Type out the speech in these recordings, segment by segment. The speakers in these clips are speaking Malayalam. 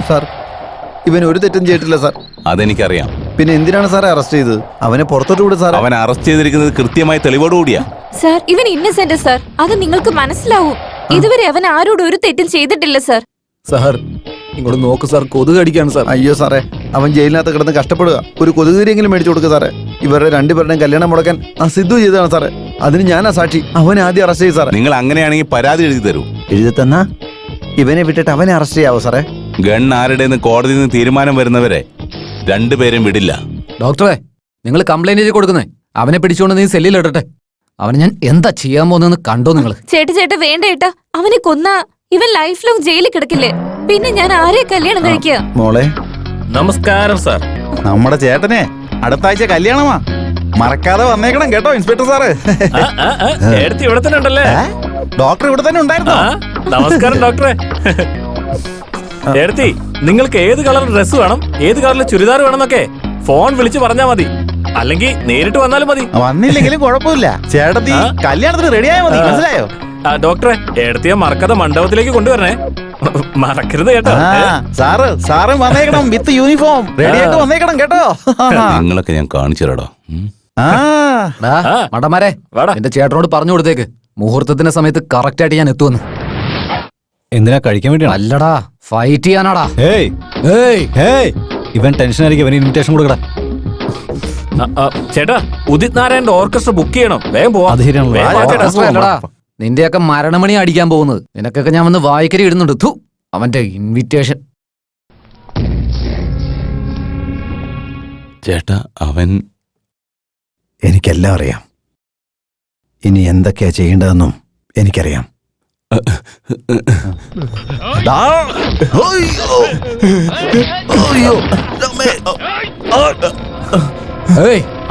സാർ, ഇവൻ ഒരു തെറ്റും ചെയ്തിട്ടില്ല സാർ. അതെനിക്കറിയാം. പിന്നെ എന്തിനാണ് സാറേ അറസ്റ്റ് ചെയ്തത്? അവനെ പുറത്തോട്ട് വിടും സാർ. അവൻ അറസ്റ്റ് ചെയ്തിരിക്കുന്നത് കൃത്യമായ തെളിവോടുകൂടിയാ. സാർ, ഇവൻ ഇന്നസെന്റ് സാർ, അത് നിങ്ങൾക്ക് മനസ്സിലാവും. ഇതുവരെ അവൻ ആരോടും ഒരു തെറ്റും ചെയ്തിട്ടില്ല സാർ. സാർ ഇങ്ങോട്ട് നോക്ക് സാർ, കൊതുക് അടിക്കാണ് സാർ. അയ്യോ സാറേ, അവൻ ജയിലിനകത്ത് കിടന്ന് കഷ്ടപ്പെടുക. ഒരു കൊതുകുതിരിയെങ്കിലും മേടിച്ചു കൊടുക്കുക സാറേ. ഇവരുടെ രണ്ടുപേരുടെയും കല്യാണം മുടക്കാൻ ആ സിദ്ധു ചെയ്തതാണ് സാറേ. അതിന് ഞാനാ സാക്ഷി. അവനെ ആദ്യം അറസ്റ്റ് ചെയ്യും സാറേ. നിങ്ങൾ അങ്ങനെയാണെങ്കിൽ പരാതി എഴുതി തരൂ. എഴുതി തന്നാ ഇവനെ വിട്ടിട്ട് അവനെ അറസ്റ്റ് ചെയ്യാവോ സാറേ? ഗൺ ആരുടെന്ന് കോടതിയിൽ നിന്ന് തീരുമാനം വരുന്നവരെ രണ്ടുപേരും വിടില്ല. ഡോക്ടറെ, നിങ്ങൾ കംപ്ലൈന്റ് ചെയ്ത് കൊടുക്കുന്നേ. അവനെ പിടിച്ചുകൊണ്ട് നീ സെല്ലിൽ ഇടട്ടെ. അവനെ ഞാൻ എന്താ ചെയ്യാൻ പോകുന്നതെന്ന് കണ്ടോ നിങ്ങൾ? ചേട്ടാ വേണ്ട ഏട്ടാ, അവനെ കൊന്ന ഇവൻ ലൈഫ് ലോങ് ജയിലിൽ കിടക്കില്ലേ? പിന്നെ ഞാൻ ആരെ കല്യാണം കഴിക്കുക? മോളെ നമസ്കാരം സാർ. നമ്മുടെ ചേട്ടനെ അടുത്ത ആഴ്ച കല്യാണമാ, മറക്കാതെ വന്നേക്കണം കേട്ടോ ഇൻസ്പെക്ടർ സാറ്. എടുത്ത് ഇവിടെ തന്നെ ഉണ്ടല്ലേ? ഡോക്ടർ ഇവിടെ തന്നെ ഉണ്ടായിരുന്നു. നമസ്കാരം ഡോക്ടറെ. എടുത്തി, നിങ്ങൾക്ക് ഏത് കളർ ഡ്രസ് വേണം, ഏത് കളറിൽ ചുരിദാർ വേണമെന്നൊക്കെ ഫോൺ വിളിച്ച് പറഞ്ഞാ മതി, അല്ലെങ്കിൽ നേരിട്ട് വന്നാലും മതി. വന്നില്ലെങ്കിലും കുഴപ്പമില്ല, ചേട്ടത്തി കല്യാണത്തിന് റെഡിയായാൽ മതി. മനസ്സിലായോ? ഡോക്ടറെ, എടുത്തിയ മറക്കാതെ മണ്ഡപത്തിലേക്ക് കൊണ്ടുവരണേ, മറക്കരുത് കേട്ടോ. സാറ് വന്നേക്കണം വിത്ത് യൂണിഫോം റെഡിയായിട്ട് വന്നേക്കണം കേട്ടോ. നിങ്ങളൊക്കെ ഞാൻ കാണിച്ചു തരാടോ. മടമാരെ, എന്റെ ചേട്ടനോട് പറഞ്ഞു കൊടുത്തേക്ക് മുഹൂർത്തത്തിന്റെ സമയത്ത് കറക്റ്റ് ആയിട്ട് ഞാൻ എത്തുമെന്ന്. എന്തിനാ കഴിക്കാൻ വേണ്ടിയാണ്? അല്ലടാ, ഫൈറ്റ് ചെയ്യാനാടാ. ഇവൻ ടെൻഷൻ ആയിരിക്കും. ഇവന് ഇൻവിറ്റേഷൻ കൊടുക്കടാ. ചേട്ടാ, ഉദിത് നാരായണന്റെ ഓർക്കസ്ട്ര ബുക്ക് ചെയ്യണം, വേഗം പോവാം. അത് ശരിയാണല്ലോ. നിന്റെയൊക്കെ മരണമണി അടിക്കാൻ പോകുന്നത്. നിനക്കൊക്കെ ഞാൻ വന്ന് വായിക്കരി ഇടുന്നുണ്ട്. ഥു, അവന്റെ ഇൻവിറ്റേഷൻ. ചേട്ടാ, അവൻ എനിക്കെല്ലാം അറിയാം. ഇനി എന്തൊക്കെയാ ചെയ്യേണ്ടതെന്നും എനിക്കറിയാം.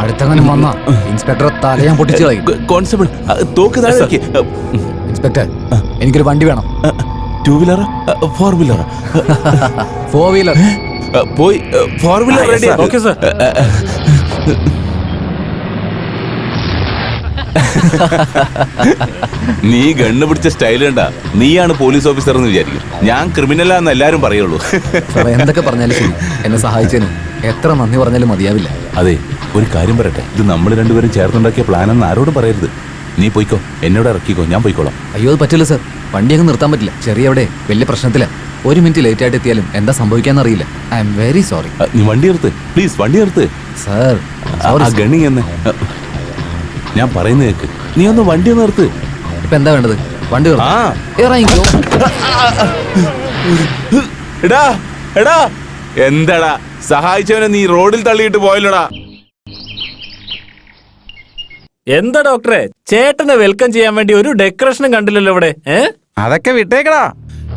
അടുത്തങ്ങനെ വന്ന ഇൻസ്പെക്ടറെ തല ഞാൻ പൊട്ടിച്ചു കളയും. കോൺസ്റ്റബിൾ, തോക്ക് താഴെ വെക്ക്. ഇൻസ്പെക്ടർ, എനിക്കൊരു വണ്ടി വേണം. 2 വീലർ 4 വീലർ? 4 വീലർ. പോയി 4 വീലർ റെഡി. Okay sir. നീ ഗണ്ണ് പിടിച്ച സ്റ്റൈൽ കണ്ട നീയാണ് പോലീസ് ഓഫീസർ എന്ന് വിചാരിക്കും. ഞാൻ ക്രിമിനലാന്ന് എല്ലാരും പറയുള്ളൂ. എന്തൊക്കെ പറഞ്ഞാലും ശരി, എന്നെ സഹായിച്ചതിന് എത്ര നന്ദി പറഞ്ഞാലും മതിയാവില്ല. അതെ, ഒരു കാര്യം പറയട്ടെ, ഇത് നമ്മൾ രണ്ടുപേരും ചേർന്നുണ്ടാക്കിയ പ്ലാനെന്ന് ആരോടും പറയരുത്. നീ പോയിക്കോ, എന്നോട് ഇറക്കിക്കോ, ഞാൻ പോയിക്കോളാം. അയ്യോ, അത് പറ്റില്ല സാർ. വണ്ടി അങ്ങ് നിർത്താൻ പറ്റില്ല. ചെറിയ അവിടെ വലിയ പ്രശ്നത്തില്ല. 1 മിനിറ്റ് ലേറ്റ് ആയിട്ട് എത്തിയാലും എന്താ സംഭവിക്കാന്ന് അറിയില്ല. I am very sorry. നീ വണ്ടി നിർത്ത് പ്ലീസ്, വണ്ടി നിർത്ത്. സാർ, ഗണ്ണി എന്ന് ഞാൻ പറയുന്നത് കേക്ക്. നീ ഒന്ന് വണ്ടി നിർത്ത്. ഇപ്പൊ എന്താ വേണ്ടത്? വണ്ടി ഇറങ്ങിക്കോ. എടാ എടാ, എന്താടാ സഹായിച്ചവനെ നീ റോഡിൽ തള്ളിയിട്ട് പോയല്ലോടാ. എന്താ ഡോക്ടറെ, ചേട്ടനെ വെൽക്കം ചെയ്യാൻ വേണ്ടി ഒരു ഡെക്കറേഷനും കണ്ടില്ലല്ലോ ഇവിടെ? അതൊക്കെ വിട്ടേക്കടാ,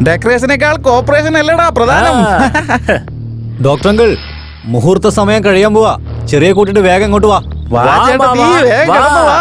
ഡെക്കറേഷനേക്കാൾ കോപ്പറേഷൻ അല്ലടാ പ്രധാനം. ഡോക്ടർ അങ്കിൾ, മുഹൂർത്ത സമയം കഴിയാൻ പോവാ. ചെറിയ കൂട്ടിട്ട് വേഗം ഇങ്ങോട്ട് വാ. വാ ചേട്ടത്തി, വേഗം കിടന്ന് വാ.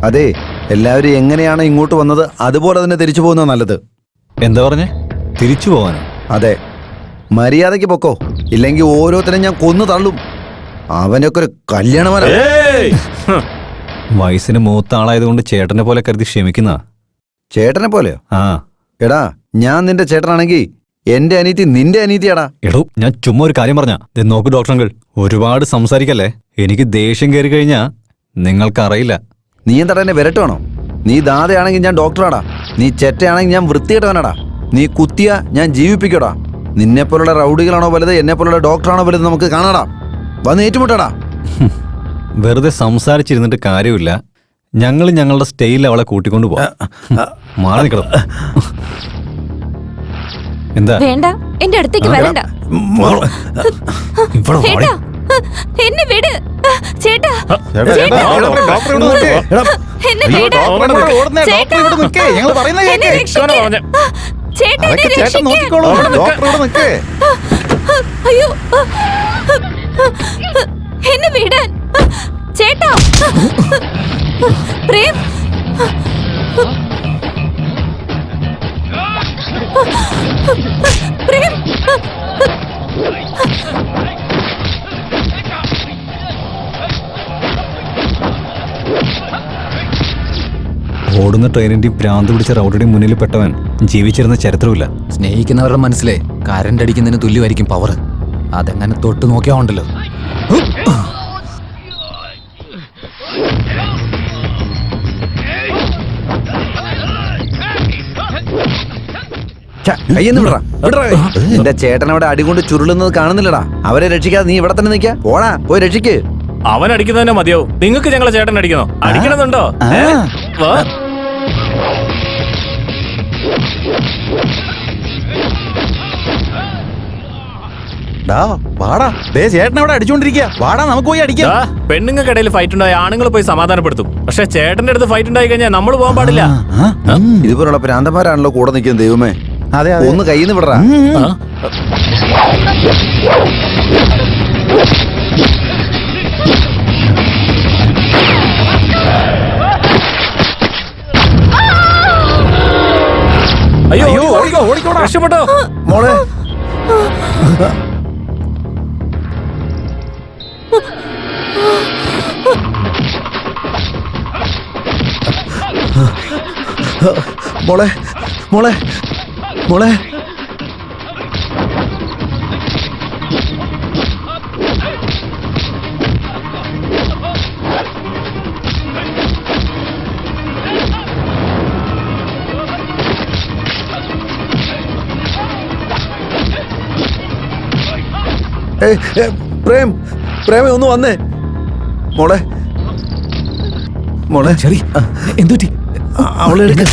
അതെ, എല്ലാവരും എങ്ങനെയാണ് ഇങ്ങോട്ട് വന്നത് അതുപോലെ തന്നെ തിരിച്ചു പോകുന്നത് നല്ലത്. എന്താ പറഞ്ഞേ? തിരിച്ചു പോവാനോ? അതെ, മര്യാദയ്ക്ക് പൊക്കോ, ഇല്ലെങ്കിൽ ഓരോരുത്തരും ഞാൻ കൊന്നു തള്ളും. അവനൊക്കെ ഒരു കല്യാണമല്ല. വയസ്സിന് മൂത്ത ആളായതുകൊണ്ട് ചേട്ടനെ പോലെ കരുതി ക്ഷമിക്കുന്ന. ചേട്ടനെ പോലെയോ? ആ. എടാ, ഞാൻ നിന്റെ ചേട്ടനാണെങ്കിൽ എന്റെ അനീതി നിന്റെ അനീതിയാടാ. എടോ, ഞാൻ ചുമ്മാ ഒരു കാര്യം പറഞ്ഞ. നോക്കൂ ഡോക്ടർ അങ്കിൾ, ഒരുപാട് സംസാരിക്കല്ലേ. എനിക്ക് ദേഷ്യം കയറി കഴിഞ്ഞാ നിങ്ങൾക്കറിയില്ല. നീ എന്താ എന്നെ വിരട്ടുവാണോ? നീ ദാതയാണെങ്കിൽ ഞാൻ ഡോക്ടറാടാ. നീ ചെറ്റയാണെങ്കിൽ ഞാൻ വൃത്തികെട്ടവനാടാ. നീ കുത്തിയ ഞാൻ ജീവിപ്പിക്കടാ. നിന്നെപ്പോലുള്ള റൗഡികളാണോ വലുത്, എന്നെപ്പോലുള്ള ഡോക്ടറാണോ വലുത്, നമുക്ക് കാണാടാ. വന്ന് ഏറ്റുമുട്ടാടാ. വെറുതെ സംസാരിച്ചിരുന്നിട്ട് കാര്യമില്ല. ഞങ്ങൾ ഞങ്ങളുടെ സ്റ്റൈലിൽ അവളെ കൂട്ടിക്കൊണ്ടു പോവാം. മാറി നിൽക്കണം. എന്താ? വേണ്ട, എന്റെ അടുത്തേക്ക് വരണ്ട. എന്നെ വിട് ചേട്ടാ. എന്നെ വിട് ചേട്ടാ. എന്നെ രക്ഷിക്ക്. ചേട്ടാ, എന്നെ രക്ഷിക്ക്. നോക്കിക്കോളൂ, ഡോക്ടർ ഇവിടെ നിൽക്കേ. അയ്യോ. എന്നെ വിടാൻ ചേട്ടാ. പ്രേം, പ്രേം, ഓടുന്ന ട്രെയിനിന്റെയും ഭ്രാന്ത് പിടിച്ച റൗഡിയുടെയും മുന്നിൽ പെട്ടവൻ ജീവിച്ചിരുന്ന ചരിത്രമില്ല. സ്നേഹിക്കുന്നവരുടെ മനസ്സിലെ കരണ്ട് അടിക്കുന്നതിന് തുല്യമായിരിക്കും പവർ. അതെങ്ങനെ തൊട്ട് നോക്കിയാ ഉണ്ടല്ലോ. കയ്യെന്ന് വിടറാ, വിടറാ കൈ. എന്റെ ചേട്ടൻ അവിടെ അടികൊണ്ട് ചുരുളുന്നത് കാണുന്നില്ലടാ. അവരെ രക്ഷിക്കാതെ നീ ഇവിടെ തന്നെ നിൽക്കാ. പോടാ, പോയി രക്ഷിക്ക്. അവൻ അടിക്കുന്നതന്നെ മതിയാവും. നിങ്ങൾക്ക് ഞങ്ങളെ ചേട്ടൻ അടിക്കണോ? അടിക്കണമെന്നുണ്ടോ? വാ. വാടാ, ദേ ചേട്ടൻ അവിടെ അടിച്ചോണ്ടിരിക്കുക. വാടാ, നമുക്ക് പോയി അടിക്കാം. ദാ, പെണ്ണുങ്ങൾക്കിടയിൽ ഫൈറ്റ് ഉണ്ടായി ആണുങ്ങൾ പോയി സമാധാനപ്പെടുത്തും. പക്ഷെ ചേട്ടന്റെ അടുത്ത് ഫൈറ്റ് ഉണ്ടായി കഴിഞ്ഞാൽ നമ്മൾ പോകാൻ പാടില്ല. ഇതുപോലുള്ള പ്രാന്തന്മാരാണല്ലോ കൂടെ നിൽക്കുന്നത്. ദൈവമേ, അതെ അതെ. ഒന്ന് കയ്യിന്ന് വിടറാ. ആ? അയ്യോ, ഓടിക്കോ, ഓടിക്കോ, രക്ഷപ്പെട്ടോ. മോളെ, മോളെ, മോളെ, മോളെ. പ്രേം, പ്രേമ ഒന്ന് വന്നേ. മോളെ, മോളെ, ചെറി എന്തുറ്റി? അവളെ എടുക്ക.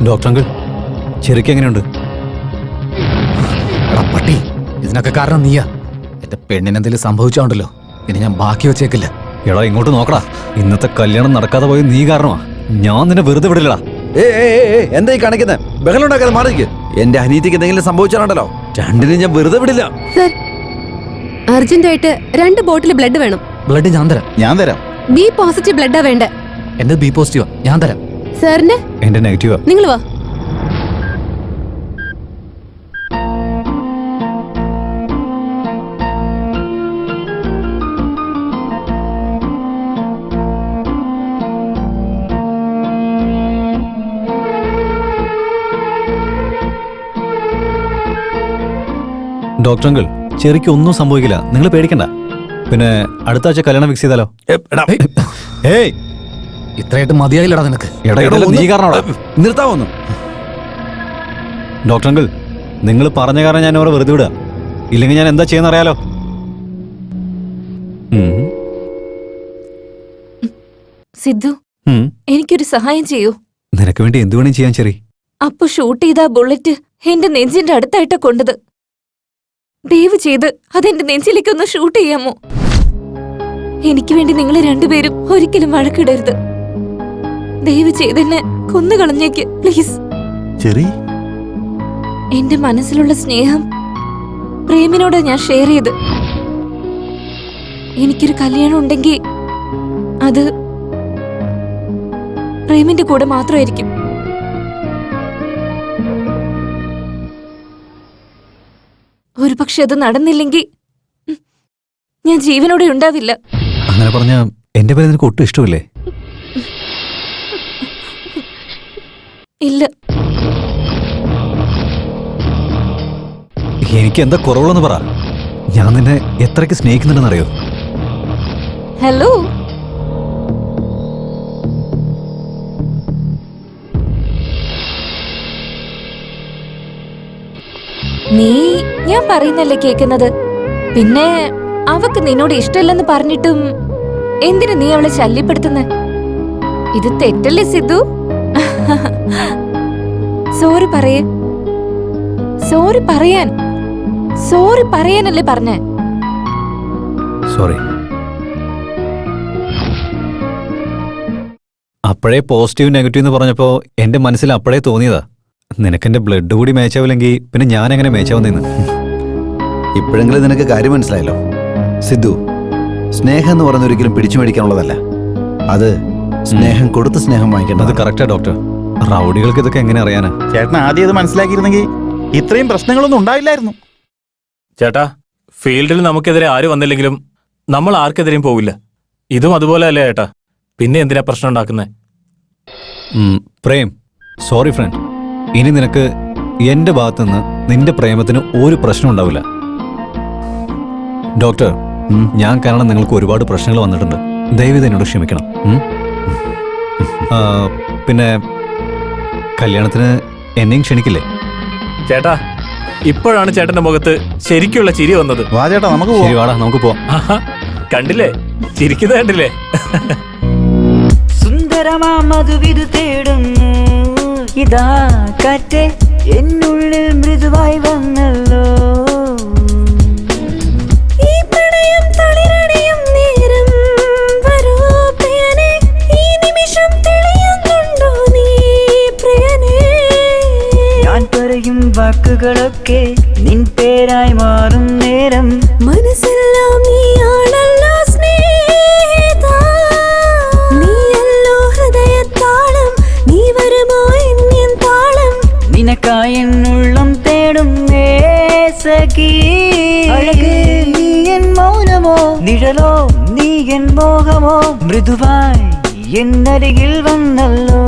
ഡോക്ടർ അങ്കിൾ, ചെറിക്ക് എങ്ങനെയുണ്ട്? എടാ പട്ടി, ഇതിനൊക്കെ കാരണം നീയാ. എന്റെ പെണ്ണിനെന്തെങ്കിലും സംഭവിച്ചോണ്ടല്ലോ, ഇനി ഞാൻ ബാക്കി വെച്ചേക്കില്ല. എടാ ഇങ്ങോട്ട് നോക്കടാ. ഇന്നത്തെ കല്യാണം നടക്കാതെ പോയി നീ കാരണമാ. ഞാൻ നിന്നെ വെറുതെ വിടില്ലടാ. എന്താ ഈ കാണിക്കുന്നത്? ബഹളം ഉണ്ടാക്കാതെ മാറിക്ക്. എന്റെ അനീതിക്ക് എന്തെങ്കിലും സംഭവിച്ചാലുണ്ടല്ലോ രണ്ടിനും ഞാൻ വെറുതെ വിടില്ല. സർ, അർജന്റായിട്ട് 2 ബോട്ടിൽ ബ്ലഡ് വേണം. ബ്ലഡ് ഞാൻ തരാം. ഞാൻ തരാം. ബി പോസിറ്റീവ് ബ്ലഡാ വേണ്ടേ. എന്റെ ബി പോസിറ്റീവാ, ഞാൻ തരാം. സാറിന്റെ എന്റെ നെഗറ്റീവാ. നിങ്ങൾ വാ. ഡോക്ടർ അങ്കിൾ, ചെറിക്ക് ഒന്നും സംഭവിക്കില്ല, നിങ്ങൾ പേടിക്കണ്ട. പിന്നെ അടുത്ത ആഴ്ച കല്യാണം ഫിക്സ് ചെയ്താലോ? ഏയ്, ഇത്രയായിട്ട് മതിയായില്ലടാ നിനക്ക്. ഇടയിടയിൽ നീ കാരണോടാ. നിർത്താവൊന്നു. ഡോക്ടർ അങ്കിൾ, നിങ്ങൾ പറഞ്ഞ കാരണം ഞാൻ അവരെ വെറുതെ വിടുക. ഇല്ലെങ്കിൽ ഞാൻ എന്താ ചെയ്യുന്ന അറിയാലോ. സിദ്ധു, എനിക്കൊരു സഹായം ചെയ്യൂ. നിനക്ക് വേണ്ടി എന്തു വേണേലും ചെയ്യാൻ ചെറി. അപ്പൊ ഷൂട്ട് ചെയ്ത ആ ബുള്ളറ്റ് എന്റെ നെഞ്ചിന്റെ അടുത്തായിട്ടാ കൊണ്ടത്. ദയവ് ചെയ്ത് അതെന്റെ നെഞ്ചിലേക്ക് ഒന്ന് ഷൂട്ട് ചെയ്യാമോ? എനിക്ക് വേണ്ടി നിങ്ങൾ രണ്ടുപേരും ഒരിക്കലും വഴക്കിടരുത്. ദയവ് ചെയ്ത് എന്നെ കൊന്നുകളഞ്ഞേക്ക് പ്ലീസ്. ചെറി, എന്റെ മനസ്സിലുള്ള സ്നേഹം പ്രേമിനോട് ഞാൻ ഷെയർ ചെയ്ത്. എനിക്കൊരു കല്യാണം ഉണ്ടെങ്കിൽ അത് പ്രേമിന്റെ കൂടെ മാത്രമായിരിക്കും. ഒരു പക്ഷെ അത് നടന്നില്ലെങ്കിൽ ഞാൻ ജീവനോടെ ഉണ്ടാവില്ല. അങ്ങനെ പറഞ്ഞ എന്റെ പേര് നിനക്ക് ഒട്ടും ഇഷ്ടമില്ലേ? ഇല്ല. എനിക്ക് എന്താ കുറവുള്ളെന്ന് പറ. ഞാൻ നിന്നെ എത്രയ്ക്ക് സ്നേഹിക്കുന്നുണ്ടെന്നറിയോ? ഹലോ, നീ ഞാൻ പറയുന്നല്ലേ കേക്കുന്നത്. പിന്നെ അവക്ക് നിന്നോട് ഇഷ്ടമില്ലെന്ന് പറഞ്ഞിട്ടും എന്തിനു നീ അവളെ ശല്യപ്പെടുത്തുന്ന? ഇത് തെറ്റല്ലേ സിദ്ധു? സോറി പറയേ. സോറി പറയാനല്ലേ പറഞ്ഞേ? സോറി. അപ്പോഴേ പോസിറ്റീവ് നെഗറ്റീവ് എന്ന് പറഞ്ഞപ്പോൾ എൻ്റെ മനസ്സിൽ അപ്പോഴേ തോന്നിയതാ, നിനക്കെൻ്റെ ബ്ലഡ് കൂടി മേച്ചാവില്ലെങ്കിൽ പിന്നെ ഞാൻ എങ്ങനെ മേച്ചാവുന്നതെന്ന്. ഇപ്പോഴെങ്കിലും നിനക്ക് കാര്യം മനസ്സിലായല്ലോ. സിദ്ധു, സ്നേഹം എന്ന് പറയുന്ന ഒരിക്കലും പിടിച്ചു മേടിക്കാനുള്ളതല്ല. അത് സ്നേഹം കൊടുത്ത് സ്നേഹം അത് വാങ്ങിക്കേണ്ടത്. Correct doctor. റൗഡികൾക്ക് ഇതൊക്കെ എങ്ങനെ അറിയാനാ? ചേട്ടൻ ആദ്യം ഇത് മനസ്സിലാക്കിയിരുന്നെങ്കിൽ ഇത്രയും പ്രശ്നങ്ങളൊന്നും ഉണ്ടാവില്ലായിരുന്നു. ചേട്ടാ, ഫീൽഡിൽ നമുക്കെതിരെ ആര് വന്നില്ലെങ്കിലും നമ്മൾ ആർക്കെതിരെയും പോവില്ല. ഇതും അതുപോലെ അല്ലേ ചേട്ടാ? പിന്നെ എന്തിനാ പ്രശ്നം ഉണ്ടാക്കുന്നേ? Prem, sorry front. ഇനി നിനക്ക് എൻ്റെ ഭാഗത്തുനിന്ന് നിന്റെ പ്രേമത്തിന് ഒരു പ്രശ്നം ഉണ്ടാവില്ല. ഡോക്ടർ, ഞാൻ കാരണം നിങ്ങൾക്ക് ഒരുപാട് പ്രശ്നങ്ങൾ വന്നിട്ടുണ്ട്. ദയവേത് എന്നോട് ക്ഷമിക്കണം. പിന്നെ കല്യാണത്തിന് എന്നെയും ക്ഷണിക്കില്ലേ? ചേട്ടാ, ഇപ്പോഴാണ് ചേട്ടന്റെ മുഖത്ത് ശരിക്കുള്ള ചിരി വന്നത്. വാ ചേട്ടാ, നമുക്ക് ശരി, പോവാം. വാടാ നമുക്ക് പോവാം. ആഹാ, കണ്ടില്ലേ? ചിരിക്കുന്നത് കണ്ടില്ലേ? സുന്ദരമാ മധുവിധു തേടുന്നു ഇതാ കാറ്റേ എന്നുള്ളിൽ മൃദുവായി വന്നല്ലോ. ഈ പ്രണയം തളിരണിയും നേരം വരൂ പ്രിയനേ, ഈ നിമിഷം തെളിയുന്നുണ്ടോ നീ പ്രിയനേ? ഞാൻ പറയും വാക്കുകളൊക്കെ നിൻ പേരായി മാറും നേരം മനസ്സെല്ലാം നീയാണല്ലോ സ്നേഹിതാ, നീയല്ലോ ഹൃദയത്താളം, നീ വരുമോ എന്നിൻ താളം? നിനക്കായി എന്നുള്ളം തേടും സഖി. അഴകേ നീ എൻ മൗനമോ, നിഴലോ നീ എൻ മോഹമോ, മൃദുവായി എന്നരികിൽ വന്നല്ലോ.